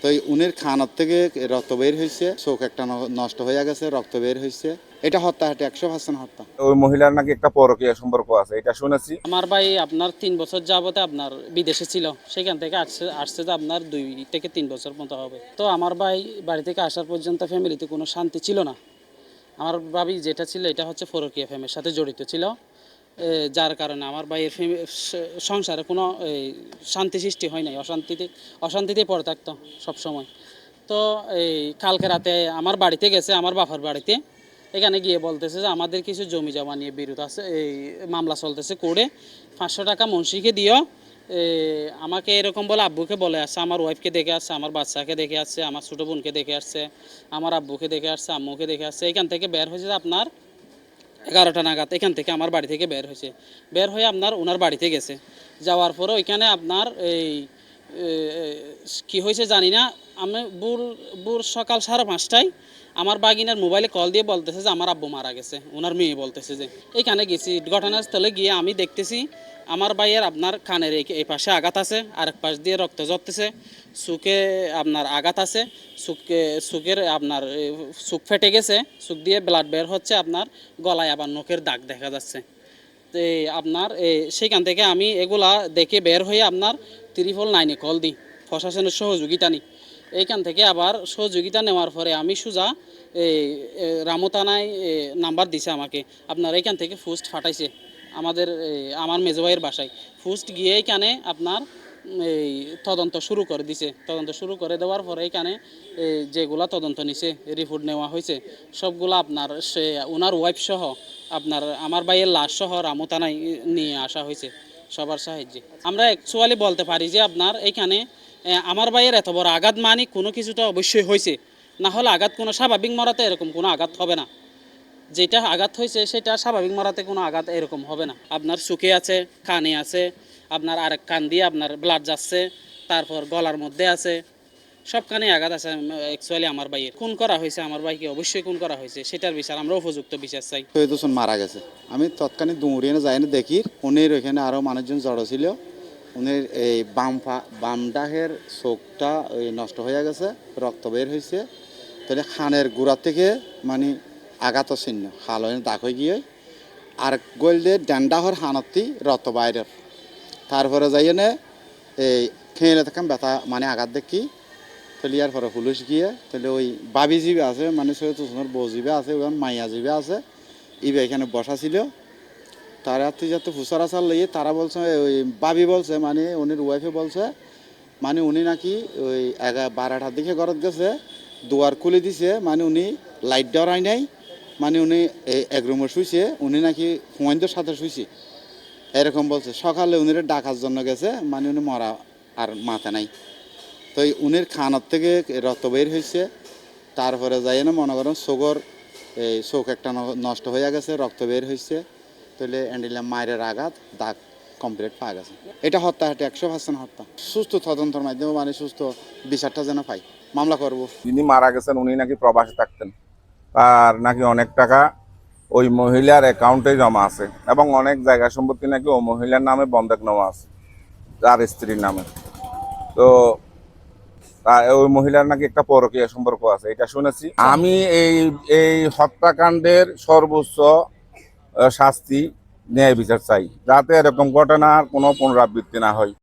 তো উনির খানার থেকে রক্ত বের হয়েছে, চোখ একটা নষ্ট হয়ে গেছে, রক্ত বের হয়েছে। এটা হত্যা, এটা 100% হত্যা। ওই মহিলার নাকি একটা পরকীয়া সম্পর্ক আছে, এটা শুনেছি। আমার ভাই আপনার 3 বছর যাবতে আপনার বিদেশে ছিল, সেখান থেকে আসছে যে আপনার 2 থেকে 3 বছর মতো হবে। তো আমার ভাই বাড়ি থেকে আসার পর্যন্ত ফ্যামিলিতে কোনো শান্তি ছিল না। আমার ভাবি যেটা ছিল এটা হচ্ছে পরকীয়া ফ্যামিলির সাথে জড়িত ছিল, যার কারণে আমার ভাইয়ের সংসারে কোনো শান্তি সৃষ্টি হয় নাই, অশান্তিতে পড়ে থাকতো সবসময়। তো এই কালকে রাতে আমার বাড়িতে গেছে, আমার বাবার বাড়িতে। এখানে গিয়ে বলতেছে যে আমাদের কিছু জমি জমা নিয়ে বিরোধ আছে, এই মামলা চলতেছে কোর্টে, 500 টাকা মুন্সিকে দিও। আমাকে এরকম বলে আব্বুকে বলে আসছে, আমার ওয়াইফকে দেখে আসছে, আমার বাচ্চাকে দেখে আসছে, আমার ছোটো বোনকে দেখে আসছে, আমার আব্বুকে দেখে আসছে, আম্মুকে দেখে আসছে। এখান থেকে বের হয়েছে আপনার 11টা নাগাদ। এখান থেকে আমার বাড়ি থেকে বের হয়েছে, বের হয়ে আপনার ওনার বাড়িতে গেছে। যাওয়ার পরে ওইখানে আপনার এই কি হয়েছে জানি না, আমি বুর সকাল 5:30টায় আমার বাগিনার মোবাইলে কল দিয়ে বলতেছে যে আমার আব্বু মারা গেছে। ওনার মেয়ে বলতেছে যে এইখানে গেছি, ঘটনাস্থলে গিয়ে আমি দেখতেছি আমার ভাইয়ের আপনার কানের এই পাশে আঘাত আছে, আরেক পাশ দিয়ে রক্ত ঝরতেছে, চোখে আপনার আঘাত আছে, চোখের আপনার চোখ ফেটে গেছে, চোখ দিয়ে ব্লাড বের হচ্ছে, আপনার গলায় আবার নখের দাগ দেখা যাচ্ছে। তো আপনার সেখান থেকে আমি এগুলা দেখে বের হয়ে আপনার 999-এ কল দিই, প্রশাসনের সহযোগিতা নিই। এইখান থেকে আবার সহযোগিতা নেওয়ার পরে আমি সোজা এই রামু থানায় নাম্বার দিছে আমাকে, আপনার এইখান থেকে পোস্ট ফাটাইছে আমার মেজো ভাইয়ের বাসায়। পোস্ট গিয়ে এইখানে আপনার এই তদন্ত শুরু করে দিছে। তদন্ত শুরু করে দেওয়ার পরে এইখানে যেগুলা তদন্ত নিছে, রিপোর্ট নেওয়া হয়েছে, সবগুলো আপনার ওনার ওয়াইফ সহ আপনার আমার ভাইয়ের লাশ সহ রামু থানায় নিয়ে আসা হয়েছে সবার সাহায্যে। আমরা অ্যাকচুয়ালি বলতে পারি যে আপনার এইখানে আমার ভাইয়ের এত বড় আঘাত মানে কোনো কিছুটা অবশ্যই হয়েছে, না হলে আঘাত কোনো স্বাভাবিক মরাতে এরকম কোনো আঘাত হবে না। যেটা আঘাত হয়েছে সেটা স্বাভাবিক মরাতে কোনো আঘাত এরকম হবে না। আপনার চোখে আছে, কানে আছে, আপনার আরেক কান দিয়ে আপনার ব্লাড যাচ্ছে, তারপর গলার মধ্যে আছে, সবখানে আঘাত আছে। অ্যাকচুয়ালি আমার ভাইয়ের খুন করা হয়েছে, আমার ভাইকে অবশ্যই খুন করা হয়েছে, সেটার বিচার আমরা উপযুক্ত বিচার চাই। শহীদুল মারা গেছে, আমি তৎক্ষণিক দৌড়িয়ে যাইনি দেখি। উনির ওইখানে আরও মানুষজন জড়ো ছিল। উনির এই বাম ডাহের চোখটা ওই নষ্ট হয়ে গেছে, রক্ত বের হয়েছে। তাহলে খানের গোড়া থেকে মানে আঘাত চিহ্ন হাল হয়ে দাগ হয়ে গিয়ে আর গলদে ড্যান্ডাহর হানতি রক্ত বাইরের। তারপরে যাইয়ে নে এই খেয়ে থাকাম ব্যথা মানে আঘাত দেখি। তাহলে ইয়ার পরে পুলিশ গিয়ে তাহলে ওই বাবি জিবে আছে, মানে সৈয়দুল বউ জিবে আছে, ওখানে মাইয়া জিবে আছে, ইবে এখানে বসা ছিল। তারা যাতে ফুসার আসার লইয়ে তারা বলছে, ওই বাবি বলছে মানে উনির ওয়াইফে বলছে মানে উনি নাকি ওই 12টার দিকে ঘরত গেছে, দুয়ার খুলে দিছে, মানে উনি লাইট দেওয়ার নাই, মানে উনি এক রুমে শুইছে, উনি নাকি হুমায়ুদের সাথে শুইছে এরকম বলছে। সকালে উনির ডাকার জন্য গেছে, মানে উনি মরা আর মাথা নাই। তো উনির খানার থেকে রক্ত বের হয়েছে। তারপরে যাই না মনে করেন এই চোখ একটা নষ্ট হয়ে গেছে, রক্ত বের হয়েছে। তাহলে অ্যান্ডিলাম মায়ের আঘাত দাগ কমপ্লিট পাওয়া গেছে। এটা হত্যা, এটা 100% হত্যা। সুস্থ তদন্তের মাধ্যমে মানে সুস্থ বিচারটা যেন পাই, মামলা করব। যিনি মারা গেছেন উনি নাকি প্রবাসে থাকতেন, আর নাকি অনেক টাকা ওই মহিলার অ্যাকাউন্টে জমা আছে, এবং অনেক জায়গা সম্পত্তি নাকি ওই মহিলার নামে বন্ধক নেওয়া আছে, তার স্ত্রীর নামে। তো ওই মহিলার নাকি একটা পরকীয়া সম্পর্ক আছে, এটা শুনেছি আমি। এই এই হত্যাকাণ্ডের সর্বোচ্চ শাস্তি ন্যায় বিচার চাই, যাতে এরকম ঘটনার কোনো পুনরাবৃত্তি না হয়।